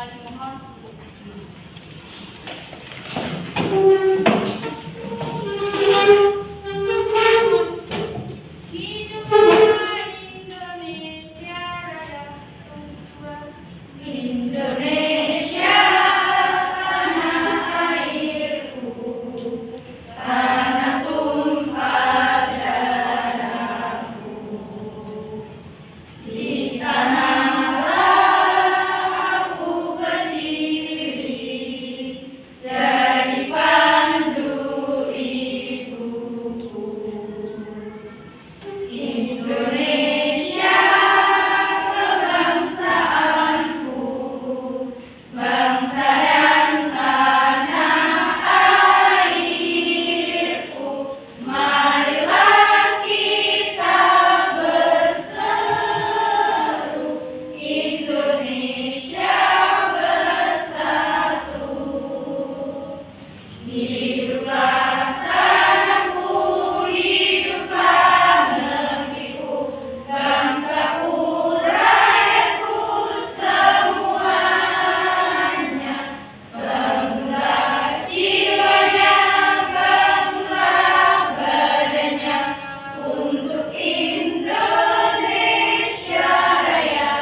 kami mohon untuk berdiri. Hiduplah Indonesia Raya, Indonesia tanah airku, tanah tumpah darahku. Di sanalah aku berdiri, jadi pandu ibuku. Indonesia kebangsaanku, bangsa dan tanah airku. Marilah kita berseru, Indonesia bersatu. Hiduplah tanahku, hiduplah negeriku, bangsaku, rakyatku semuanya. Bangunlah jiwanya, bangunlah badannya untuk Indonesia Raya.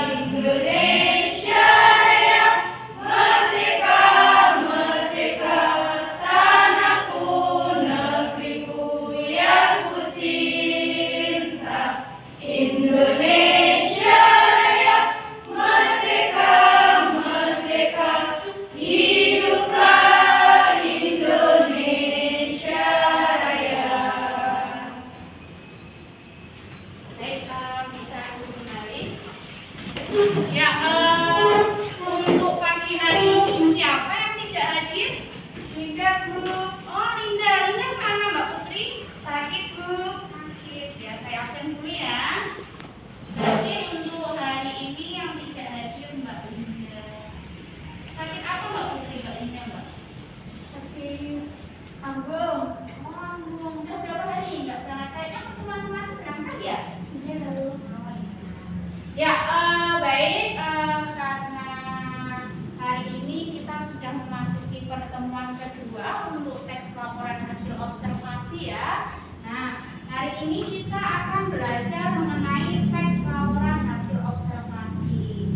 Indonesia Raya, merdeka, merdeka, tanahku, negeriku yang ku cinta. Indonesia Raya, merdeka, merdeka, hiduplah Indonesia Raya. Baik, bisa kembali. Ya, untuk pagi hari ini siapa yang tidak hadir? Linda, Bu. Oh, Linda mana Mbak Putri? Sakit, Bu. Sakit. Ya, saya absen dulu ya. Jadi untuk hari ini yang tidak hadir Mbak Linda. Sakit apa Mbak Putri, Mbak Linda, Mbak? Sakit anggung. Oh, anggung. Udah berapa hari nggak berangkat? Kayaknya teman-teman berangkat ya? Iya, lalu. Ya, baik, karena hari ini kita sudah memasuki pertemuan kedua untuk teks laporan hasil observasi ya. Nah, hari ini kita akan belajar mengenai teks laporan hasil observasi.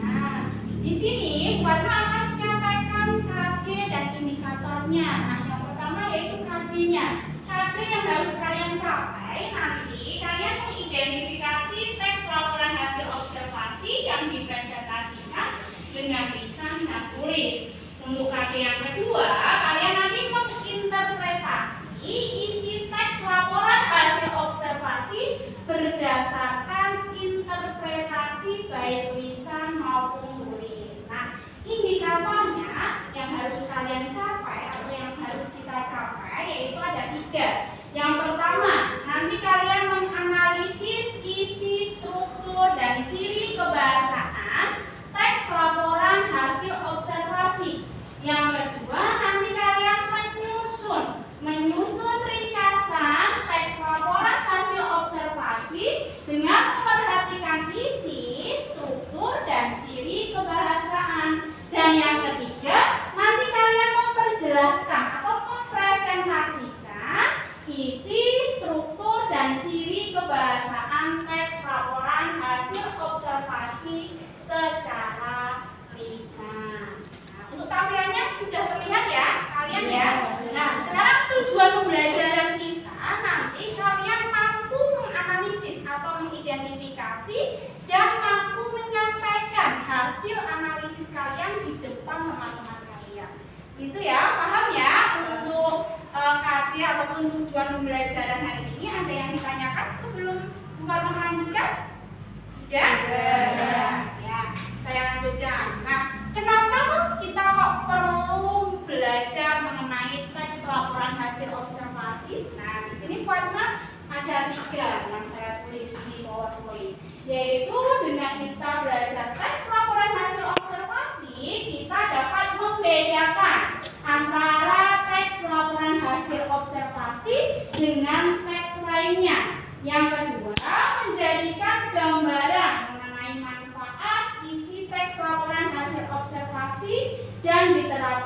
Nah, di sini Bu Atma akan menyampaikan KD dan indikatornya. Nah, yang pertama yaitu KD-nya. KD yang harus kalian capai nanti, kalian mengidentifikasi teks laporan hasil observasi yang dipresentasikan dengan lisan dan tulis. Untuk KD yang kedua, kalian nanti menginterpretasi isi teks laporan hasil observasi berdasarkan interpretasi baik lisan maupun tulis. Nah, indikatornya yang harus kalian capai atau yang harus kita capai yaitu ada 3. Yang pertama, nanti kalian menganalisis isi, struktur, dan ciri kebahasaan teks laporan hasil observasi. Yang kedua, nanti kalian menyusun ringkasan teks laporan hasil observasi dengan memperhatikan isi, struktur, dan ciri kebahasaan. Dan yang ketiga, nanti kalian memperjelaskan atau mempresentasikan isi, struktur, dan ciri kebahasaan teks laporan hasil observasi secara lisan. Nah, untuk tampilannya sudah terlihat ya kalian ya. Nah, sekarang tujuan pembelajaran kita nanti kalian mampu menganalisis atau mengidentifikasi dan mampu menyampaikan hasil analisis kalian di depan teman-teman kalian. Gitu ya, paham ya? Untuk KD ataupun tujuan pembelajaran hari ini ada yang ditanyakan sebelum Bu Fatma melanjutkan? Tidak? Ya, saya lanjutkan. Nah, kenapa tuh kita kok perlu belajar mengenai teks laporan hasil observasi? Nah, di sini Bu Fatma ada 3 yang saya tulis di PowerPoint, yaitu dengan kita belajar teks laporan hasil observasi, kita dapat membedakan antara teks laporan hasil observasi dengan teks lainnya. Yang kedua, menjadikan gambaran mengenai manfaat isi teks laporan hasil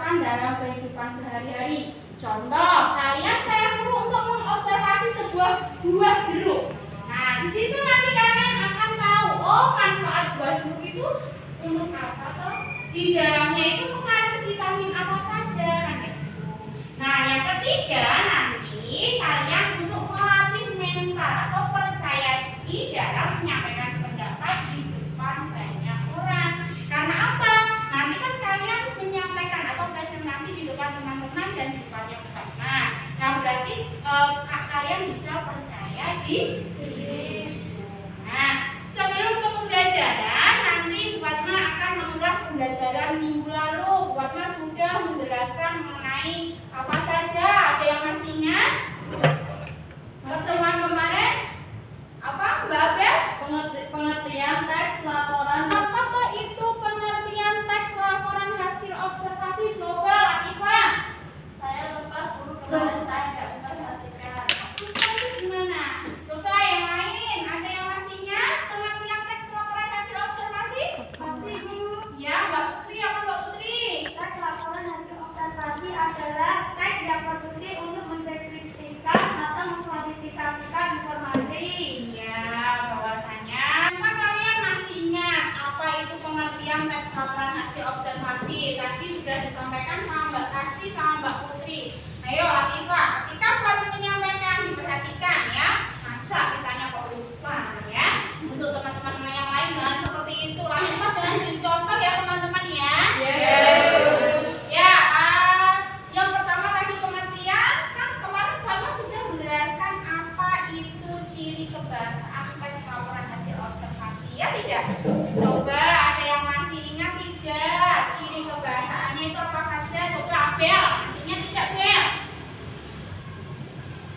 lakukan dalam kehidupan sehari-hari. Contoh, kalian saya suruh untuk mengobservasi sebuah buah jeruk. Nah, di situ nanti kalian akan tahu, oh manfaat buah jeruk itu untuk apa toh? Di dalamnya itu mengandung vitamin apa saja, kan gitu. Nah, yang ketiga nanti kalian untuk melatih mental atau percaya diri dalam menyampaikan pendapat di depan banyak orang. Karena apa? Nanti kan kalian menyampaikan atau presentasi di depan teman-teman dan di depan yang banyak. Nah, berarti kalian bisa percaya diri. Nah, sebelum ke pembelajaran, nanti Bu Fatma akan mengulas pembelajaran minggu lalu. Bu Fatma sudah menjelaskan mengenai apa saja. Ada yang masih ingat? Pertemuan kemarin apa, Mbak Abel? Pengertian teks laporan. Apa tuh itu pengertian teks laporan hasil observasi? Coba Latifah. Saya lupa dulu kemarin saya nggak memperhatikan. Itu gimana? Coba yang lain. Ada yang masih ingat pengertian teks laporan hasil observasi? Masih Bu. Ya, Mbak Putri. Apa Mbak Putri? Teks laporan hasil observasi adalah teks yang berfungsi untuk mendeskripsikan atau mengklasifikasikan informasi. Iya, bahwasanya kalian masih ingat apa itu pengertian teks laporan hasil observasi? Tadi sudah disampaikan sama Mbak Kasti sama Mbak Putri. Ayo Latifah, ketika kalian menyampaikan diperhatikan ya. Masa ditanya kok lupa ya? Untuk teman-teman yang lain jangan seperti itu. Latifah jangan jadi contoh ya teman-teman ya. Ya, yang pertama tadi pengertian kan kemarin Bapak sudah menjelaskan apa itu ciri kebahasaan teks laporan hasil observasi ya tidak? Coba ada yang masih ingat tidak? Ciri kebahasaannya itu apa saja? Coba Abel, masih ingat tidak Bel?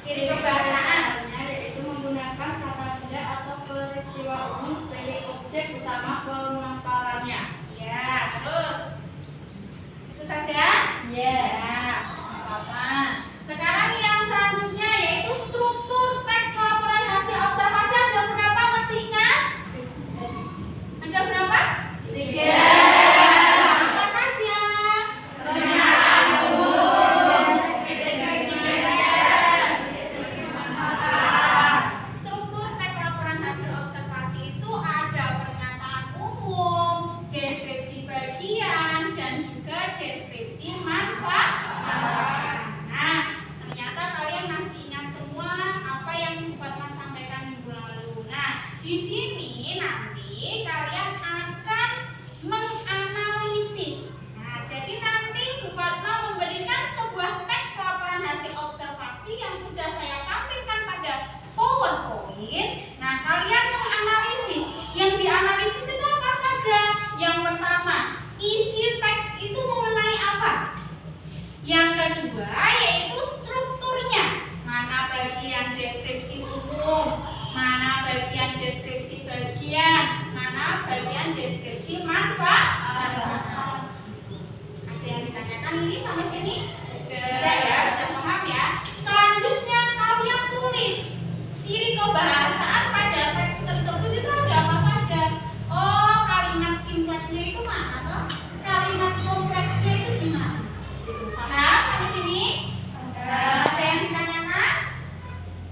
Ciri kebahasaan Yaitu menggunakan kata benda atau peristiwa umum sebagai objek utama pemaparannya. ya, terus itu saja? Ya. Apa? Sekarang yang selanjutnya yaitu struktur teks laporan hasil observasi. Ada berapa masih ingat? Ada berapa? 3. Apa saja? Struktur teks laporan hasil observasi itu ada pernyataan umum, deskripsi bagian, dan juga deskripsi manfaat. Nah, ternyata kalian masih ingat semua apa yang Bu Fatma sampaikan minggu lalu. Nah, di sini nanti kalian akan menganalisis. Nah, jadi nanti Bu Fatma memberikan sebuah teks laporan hasil observasi yang sudah saya tampilkan pada PowerPoint. Nah, kalian menganalisis. Yang dianalisis itu apa saja? Yang pertama, isi teks itu mengenai apa? Yang kedua yaitu strukturnya. Mana bagian deskripsi umum, mana bagian deskripsi bagian, mana bagian deskripsi manfaat. Ada yang ditanyakan ini sampai sini? Sudah ya, sudah paham ya. Selanjutnya kalian tulis ciri kebahasaan pada teks tersebut itu ada apa saja? Oh, kalimat singkatnya itu mana toh? Kalimat kompleksnya itu gimana? Paham sampai sini? Ada yang ditanyakan?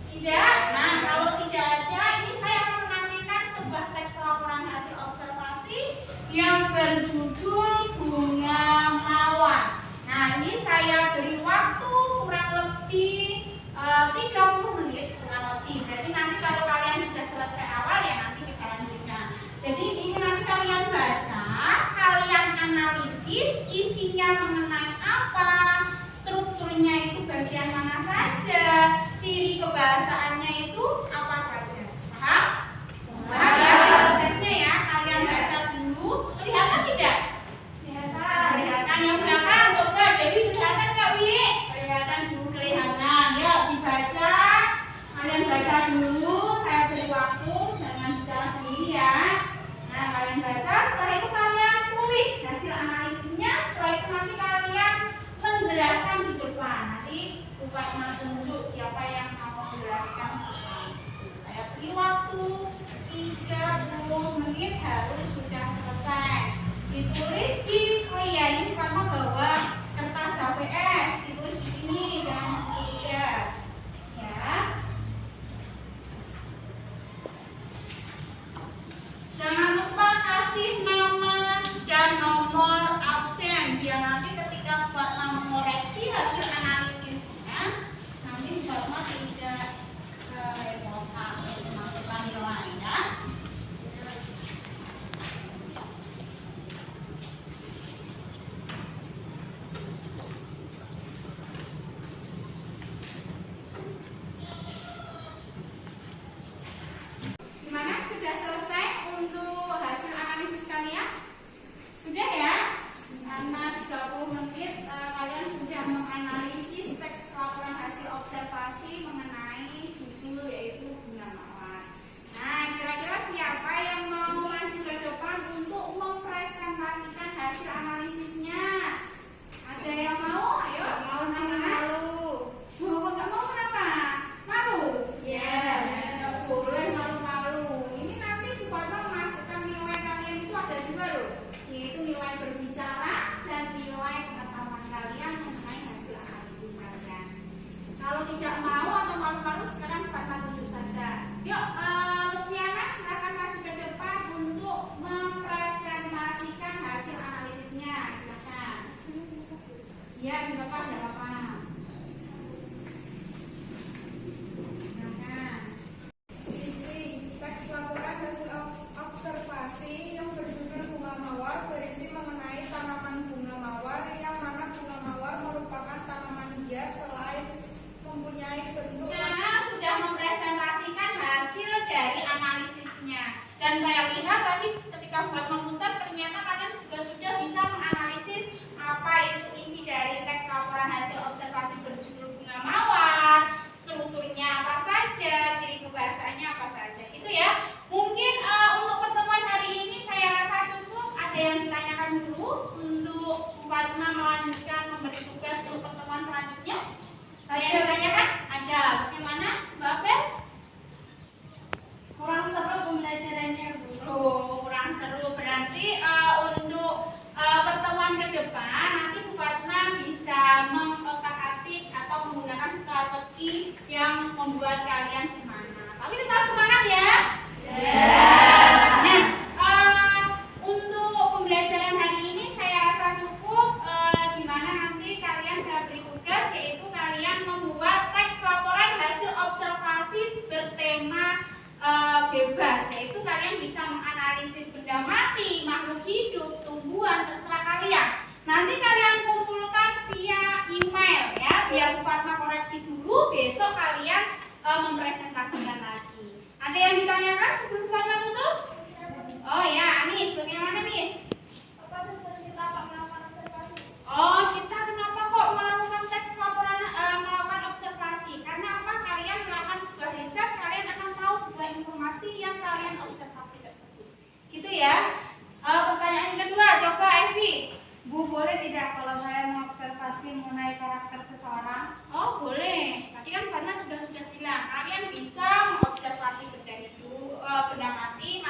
Tidak? Nah, kalau tidak ada, ini saya akan menampilkan sebuah teks laporan hasil observasi yang berjudul Bunga Mawar. Nah, ini saya beri waktu kurang lebih 30 menit kurang lebih. Berarti nanti kalau kalian sudah selesai awal ya nanti kita lanjutkan. Jadi ini nanti kalian baca, kalian analisis isinya mengenai apa, strukturnya itu bagian mana saja, ciri kebahasaannya itu apa saja. Paham? Paham ya? Tesnya ya, kalian baca dulu. Kelihatan tidak? Kelihatan. Yang belakang coba Dewi kelihatan nggak Wi? Kelihatan dulu, kelihatan. Yuk dibaca. Kalian baca dulu. Saya beri waktu, jangan bicara sendiri ya. Nah, kalian baca. Setelah itu kalian tulis hasil analisisnya. Setelah itu nanti kalian menjelaskan di depan. Nanti Bu Fatma tunjuk siapa yang mau menjelaskan. Saya beri waktu 30 menit harus sudah selesai. Ditulis di, oh iya ini Fatma bawa kertas tidak mau atau malu-malu, sekarang Fatma duduk saja. Yuk, Lutfiana silakan maju ke depan untuk mempresentasikan hasil analisisnya. Silakan. Ya, di depan tidak apa-apa. Silakan. Isi teks laporan hasil observasi yang berjudul bunga mawar berisi mengenai tanaman bunga mawar, yang mana bunga mawar merupakan tanaman hias selain mempunyai bentuk Sudah mempresentasikan hasil dari analisisnya, dan saya lihat tadi ketika buat memutar ternyata kalian juga sudah bisa menganalisis apa itu isi dari teks laporan hasil observasi berjudul bunga mawar, strukturnya apa saja, ciri kebahasaannya apa saja, itu ya. Mungkin untuk pertemuan hari ini saya rasa cukup. Ada yang ditanyakan dulu untuk Fatma melanjutkan memberi tugas untuk pertemuan selanjutnya? Ada yang ditanyakan? Ada. Bagaimana, Mbak Bel? Kurang seru pembelajarannya, Bu. Kurang seru. Berarti untuk pertemuan ke depan nanti Bu Fatma bisa mengotak-atik atau menggunakan strategi yang membuat kalian semangat. Tapi tetap semangat ya. Nah, untuk pembelajaran hari ini saya rasa cukup. Di mana nanti kalian saya beri tugas, yaitu kalian membuat teks laporan hasil observasi bertema bebas, yaitu kalian bisa menganalisis benda mati, makhluk hidup, tumbuhan, terserah kalian. Nanti kalian kumpulkan via email ya, biar Bu Fatma koreksi dulu, besok kalian mempresentasikan lagi. Ada yang ditanyakan sebelum Bu Fatma tutup? Oh ya, Anis, bagaimana Nis? Oh, kita kenapa kok melakukan teks laporan, melakukan observasi? Karena apa? Kalian melakukan sebuah riset, kalian akan tahu sebuah informasi yang kalian observasi tersebut. Gitu ya. Pertanyaan kedua, coba Evi. Bu, boleh tidak kalau saya mengobservasi mengenai karakter seseorang? Oh, boleh. Tadi kan Fatma juga sudah bilang, kalian bisa mengobservasi benda hidup, benda mati,